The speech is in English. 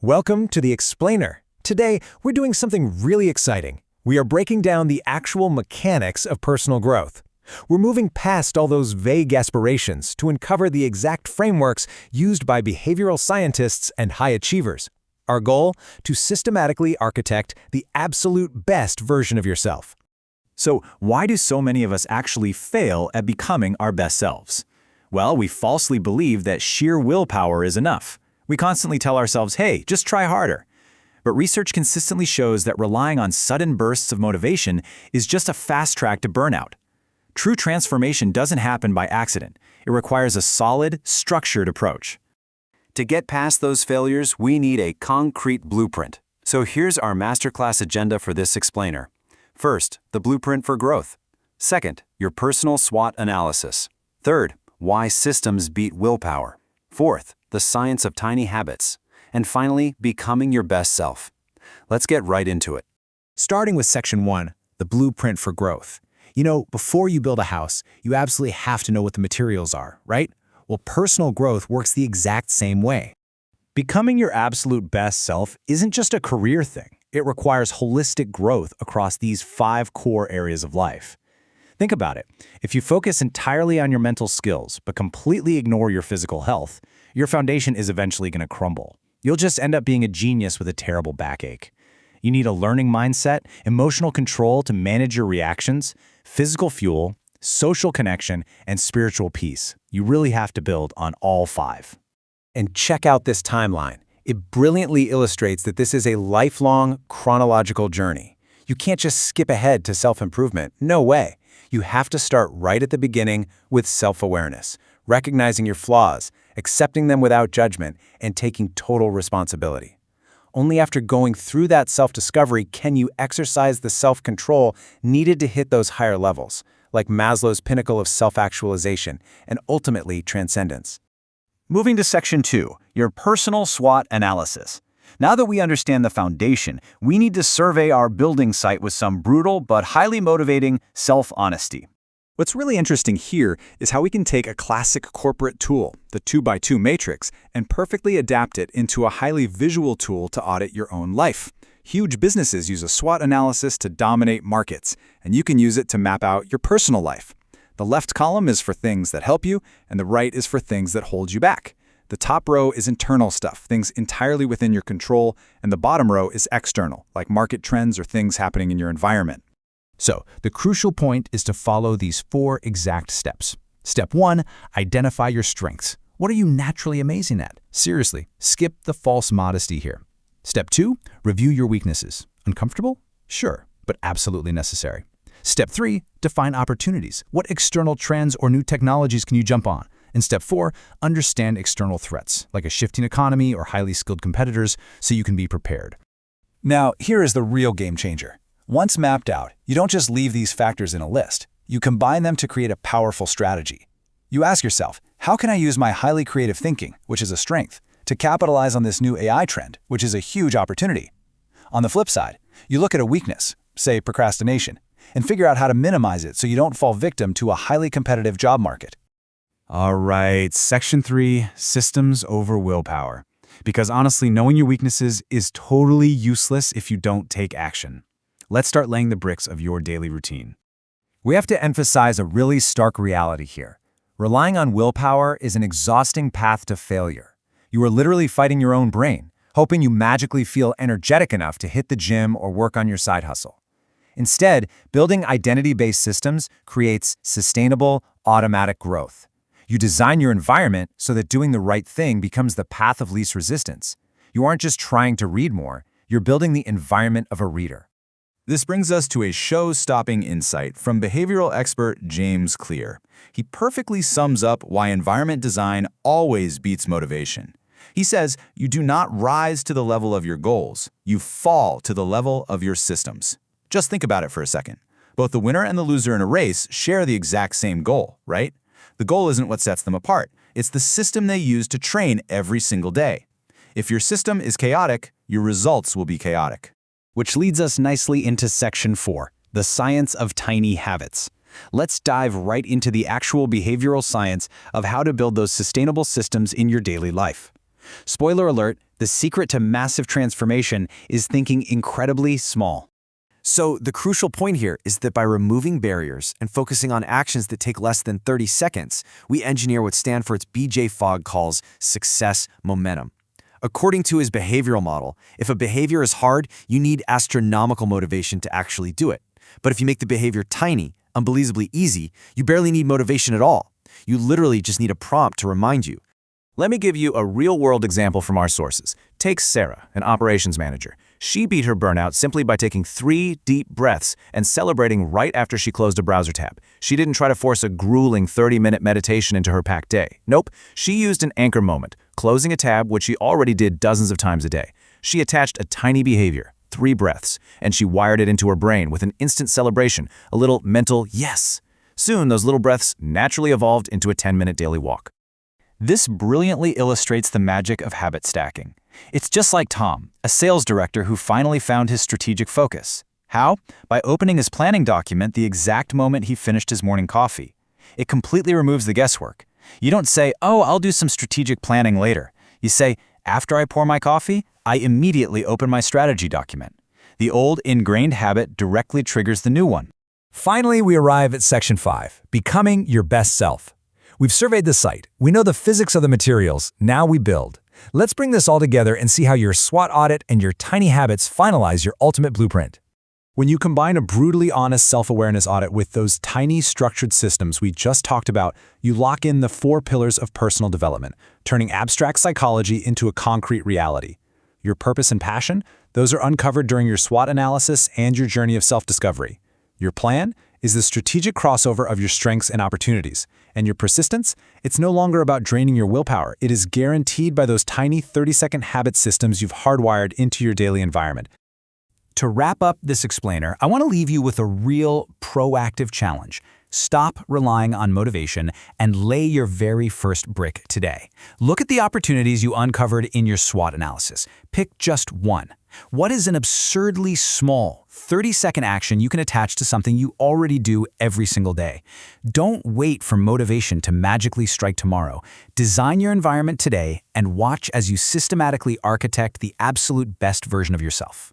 Welcome to The Explainer. Today, we're doing something really exciting. We are breaking down the actual mechanics of personal growth. We're moving past all those vague aspirations to uncover the exact frameworks used by behavioral scientists and high achievers. Our goal? To systematically architect the absolute best version of yourself. So why do so many of us actually fail at becoming our best selves? Well, we falsely believe that sheer willpower is enough. We constantly tell ourselves, hey, just try harder. But research consistently shows that relying on sudden bursts of motivation is just a fast track to burnout. True transformation doesn't happen by accident. It requires a solid, structured approach. To get past those failures, we need a concrete blueprint. So here's our masterclass agenda for this explainer. First, the blueprint for growth. Second, your personal SWOT analysis. Third, why systems beat willpower. Fourth, the science of tiny habits. And finally, becoming your best self. Let's get right into it. Starting with Section 1, the blueprint for growth. You know, before you build a house, you absolutely have to know what the materials are, right? Well, personal growth works the exact same way. Becoming your absolute best self isn't just a career thing. It requires holistic growth across these 5 core areas of life. Think about it. If you focus entirely on your mental skills, but completely ignore your physical health, your foundation is eventually going to crumble. You'll just end up being a genius with a terrible backache. You need a learning mindset, emotional control to manage your reactions, physical fuel, social connection, and spiritual peace. You really have to build on all 5. And check out this timeline. It brilliantly illustrates that this is a lifelong, chronological journey. You can't just skip ahead to self-improvement. No way. You have to start right at the beginning with self-awareness, recognizing your flaws, accepting them without judgment, and taking total responsibility. Only after going through that self-discovery can you exercise the self-control needed to hit those higher levels, like Maslow's pinnacle of self-actualization and ultimately transcendence. Moving to Section 2, your personal SWOT analysis. Now that we understand the foundation, we need to survey our building site with some brutal but highly motivating self-honesty. What's really interesting here is how we can take a classic corporate tool, the 2x2 matrix, and perfectly adapt it into a highly visual tool to audit your own life. Huge businesses use a SWOT analysis to dominate markets, and you can use it to map out your personal life. The left column is for things that help you, and the right is for things that hold you back. The top row is internal stuff, things entirely within your control, and the bottom row is external, like market trends or things happening in your environment. So, the crucial point is to follow these 4 exact steps. Step 1, identify your strengths. What are you naturally amazing at? Seriously, skip the false modesty here. Step 2, review your weaknesses. Uncomfortable? Sure, but absolutely necessary. Step 3, define opportunities. What external trends or new technologies can you jump on? And Step 4, understand external threats, like a shifting economy or highly skilled competitors, so you can be prepared. Now, here is the real game changer. Once mapped out, you don't just leave these factors in a list. You combine them to create a powerful strategy. You ask yourself, how can I use my highly creative thinking, which is a strength, to capitalize on this new AI trend, which is a huge opportunity? On the flip side, you look at a weakness, say procrastination, and figure out how to minimize it so you don't fall victim to a highly competitive job market. All right, Section 3, systems over willpower. Because honestly, knowing your weaknesses is totally useless if you don't take action. Let's start laying the bricks of your daily routine. We have to emphasize a really stark reality here. Relying on willpower is an exhausting path to failure. You are literally fighting your own brain, hoping you magically feel energetic enough to hit the gym or work on your side hustle. Instead, building identity-based systems creates sustainable, automatic growth. You design your environment so that doing the right thing becomes the path of least resistance. You aren't just trying to read more, you're building the environment of a reader. This brings us to a show-stopping insight from behavioral expert James Clear. He perfectly sums up why environment design always beats motivation. He says, you do not rise to the level of your goals, you fall to the level of your systems. Just think about it for a second. Both the winner and the loser in a race share the exact same goal, right? The goal isn't what sets them apart. It's the system they use to train every single day. If your system is chaotic, your results will be chaotic. Which leads us nicely into Section 4, the science of tiny habits. Let's dive right into the actual behavioral science of how to build those sustainable systems in your daily life. Spoiler alert, The secret to massive transformation is thinking incredibly small. So the crucial point here is that by removing barriers and focusing on actions that take less than 30 seconds, we engineer what Stanford's B.J. Fogg calls success momentum. According to his behavioral model, if a behavior is hard, you need astronomical motivation to actually do it. But if you make the behavior tiny, unbelievably easy, you barely need motivation at all. You literally just need a prompt to remind you. Let me give you a real-world example from our sources. Take Sarah, an operations manager. She beat her burnout simply by taking 3 deep breaths and celebrating right after she closed a browser tab. She didn't try to force a grueling 30-minute meditation into her packed day. Nope, she used an anchor moment, closing a tab which she already did dozens of times a day. She attached a tiny behavior, 3 breaths, and she wired it into her brain with an instant celebration, a little mental yes. Soon, those little breaths naturally evolved into a 10-minute daily walk. This brilliantly illustrates the magic of habit stacking. It's just like Tom, a sales director who finally found his strategic focus. How? By opening his planning document the exact moment he finished his morning coffee. It completely removes the guesswork. You don't say, oh, I'll do some strategic planning later. You say, after I pour my coffee, I immediately open my strategy document. The old ingrained habit directly triggers the new one. Finally, we arrive at Section 5, Becoming Your Best Self. We've surveyed the site. We know the physics of the materials. Now we build. Let's bring this all together and see how your SWOT audit and your tiny habits finalize your ultimate blueprint. When you combine a brutally honest self-awareness audit with those tiny structured systems we just talked about, you lock in the 4 pillars of personal development, turning abstract psychology into a concrete reality. Your purpose and passion, those are uncovered during your SWOT analysis and your journey of self-discovery. Your plan is the strategic crossover of your strengths and opportunities. And your persistence, it's no longer about draining your willpower. It is guaranteed by those tiny 30-second habit systems you've hardwired into your daily environment. To wrap up this explainer, I want to leave you with a real proactive challenge. Stop relying on motivation and lay your very first brick today. Look at the opportunities you uncovered in your SWOT analysis. Pick just one. What is an absurdly small 30-second action you can attach to something you already do every single day? Don't wait for motivation to magically strike tomorrow. Design your environment today and watch as you systematically architect the absolute best version of yourself.